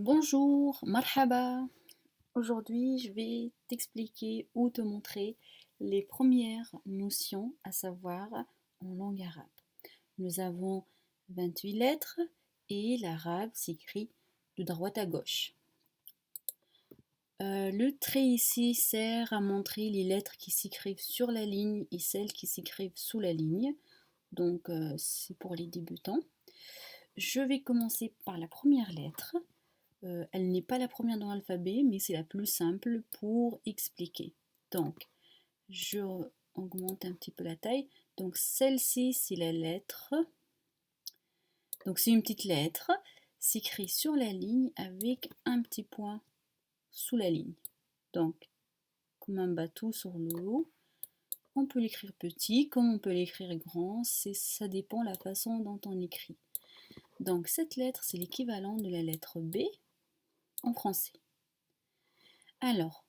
Bonjour, marhaba. Aujourd'hui, je vais t'expliquer ou te montrer les premières notions à savoir en langue arabe. Nous avons 28 lettres et l'arabe s'écrit de droite à gauche. Le trait ici sert à montrer les lettres qui s'écrivent sur la ligne et celles qui s'écrivent sous la ligne. Donc, c'est pour les débutants. Je vais commencer par la première lettre. Elle n'est pas la première dans l'alphabet, mais c'est la plus simple pour expliquer. Donc, je augmente un petit peu la taille. Donc, celle-ci, c'est la lettre. Donc, c'est une petite lettre. S'écrit sur la ligne avec un petit point sous la ligne. Donc, comme un bateau sur l'eau. On peut l'écrire petit, comme on peut l'écrire grand. Ça dépend de la façon dont on écrit. Donc, cette lettre, c'est l'équivalent de la lettre B en français. Alors,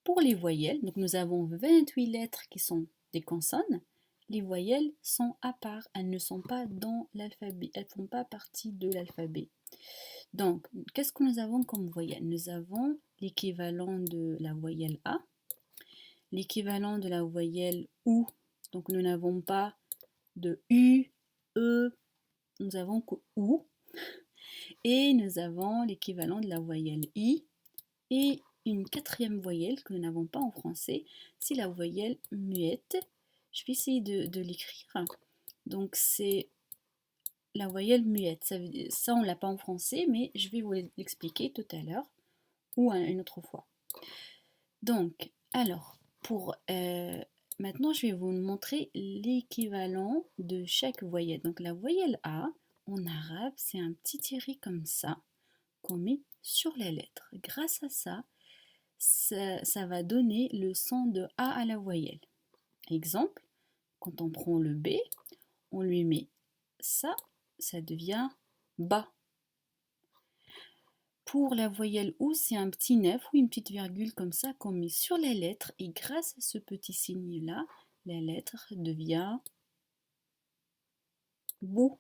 pour les voyelles, donc nous avons 28 lettres qui sont des consonnes. Les voyelles sont à part, elles ne sont pas dans l'alphabet, elles ne font pas partie de l'alphabet. Donc, qu'est-ce que nous avons comme voyelle? Nous avons l'équivalent de la voyelle A, l'équivalent de la voyelle OU, donc nous n'avons pas de U, E, nous avons que OU, et nous avons l'équivalent de la voyelle I, et une quatrième voyelle que nous n'avons pas en français, c'est la voyelle muette. Je vais essayer de l'écrire. Donc c'est la voyelle muette. Ça on ne l'a pas en français, mais je vais vous l'expliquer tout à l'heure ou une autre fois. Donc, alors, maintenant je vais vous montrer l'équivalent de chaque voyelle. Donc la voyelle A, en arabe, c'est un petit tiret comme ça qu'on met sur la lettre. Grâce à ça, ça va donner le son de A à la voyelle. Exemple, quand on prend le B, on lui met ça, ça devient ba. Pour la voyelle OU, c'est un petit neuf ou une petite virgule comme ça qu'on met sur la lettre et grâce à ce petit signe-là, la lettre devient bou.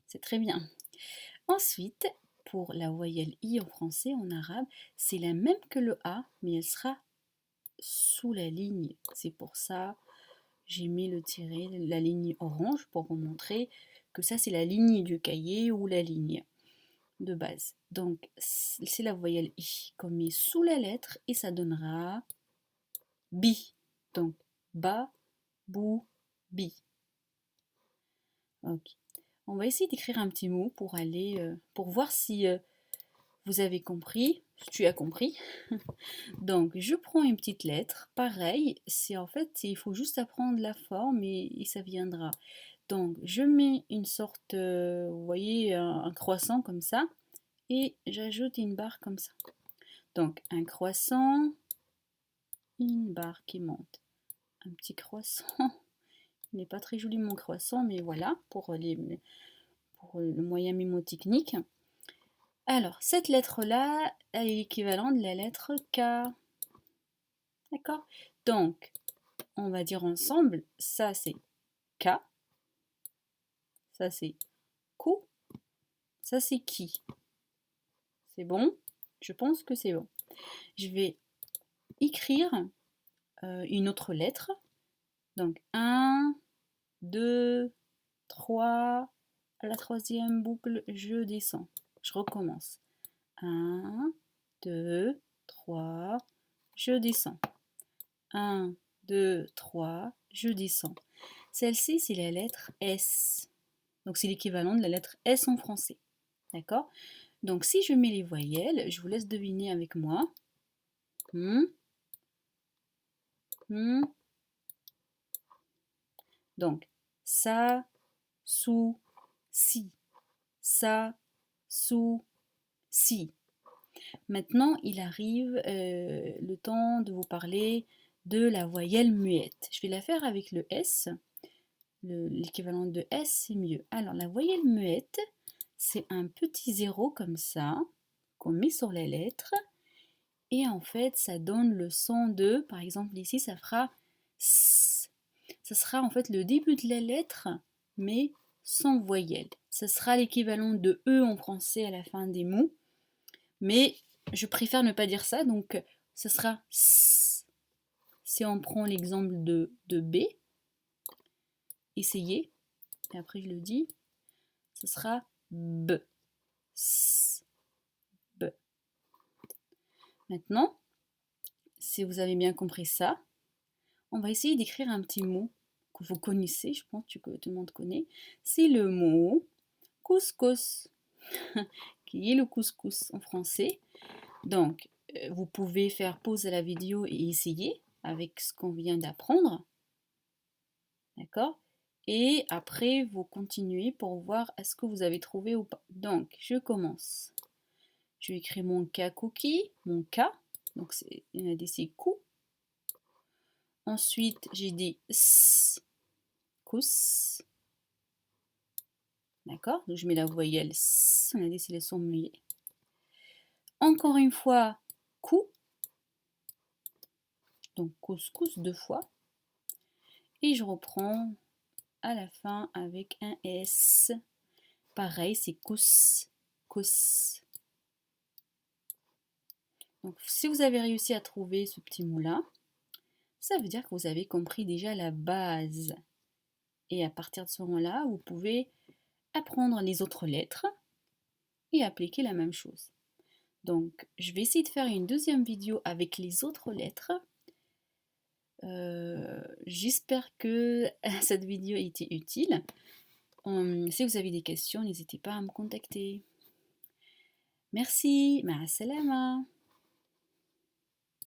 C'est très bien. Ensuite, pour la voyelle I en français, en arabe, c'est la même que le A, mais elle sera sous la ligne. C'est pour ça j'ai mis le tiret, la ligne orange pour vous montrer que ça c'est la ligne du cahier ou la ligne de base. Donc c'est la voyelle I qu'on met sous la lettre et ça donnera bi. Donc ba, bou, bi. Ok. On va essayer d'écrire un petit mot pour pour voir si vous avez compris, si tu as compris. Donc, je prends une petite lettre. Pareil, c'est en fait, il faut juste apprendre la forme et ça viendra. Donc, je mets une sorte, vous voyez, un croissant comme ça. Et j'ajoute une barre comme ça. Donc, un croissant, une barre qui monte. Un petit croissant. Il n'est pas très joli mon croissant, mais voilà, pour le moyen mnémotechnique. Alors, cette lettre-là, elle est l'équivalent de la lettre K. D'accord? Donc, on va dire ensemble, ça c'est K, ça c'est Kou, ça c'est Ki. C'est bon? Je pense que c'est bon. Je vais écrire une autre lettre. Donc 1, 2, 3, à la troisième boucle, je descends. Je recommence. 1, 2, 3, je descends. 1, 2, 3, je descends. Celle-ci, c'est la lettre S. Donc, c'est l'équivalent de la lettre S en français. D'accord? Donc, si je mets les voyelles, je vous laisse deviner avec moi. Donc, ça, sou, si. Ça, sou, si. Maintenant, il arrive le temps de vous parler de la voyelle muette. Je vais la faire avec le S. L'équivalent de S, c'est mieux. Alors, la voyelle muette, c'est un petit zéro comme ça, qu'on met sur la lettre. Et en fait, ça donne le son de, par exemple ici, ça fera S. Ça sera en fait le début de la lettre, mais sans voyelle. Ce sera l'équivalent de E en français à la fin des mots. Mais je préfère ne pas dire ça, donc ce sera S. Si on prend l'exemple de B, essayez, et après je le dis, ce sera B. S, B. Maintenant, si vous avez bien compris ça, on va essayer d'écrire un petit mot que vous connaissez, je pense que tout le monde connaît. C'est le mot couscous, qui est le couscous en français. Donc, vous pouvez faire pause à la vidéo et essayer avec ce qu'on vient d'apprendre. D'accord? Et après, vous continuez pour voir est-ce que vous avez trouvé ou pas. Donc, je commence. Je vais écrire mon K cookie, mon K. Donc, on a dit c'est cou. Ensuite, j'ai dit S, cous. D'accord? Donc, je mets la voyelle S. On a dit c'est les sons muets. Encore une fois, cou. Donc, couscous 2 fois. Et je reprends à la fin avec un S. Pareil, c'est cous, cous. Donc, si vous avez réussi à trouver ce petit mot-là, ça veut dire que vous avez compris déjà la base. Et à partir de ce moment-là, vous pouvez apprendre les autres lettres et appliquer la même chose. Donc, je vais essayer de faire une deuxième vidéo avec les autres lettres. J'espère que cette vidéo a été utile. Si vous avez des questions, n'hésitez pas à me contacter. Merci, ma salama.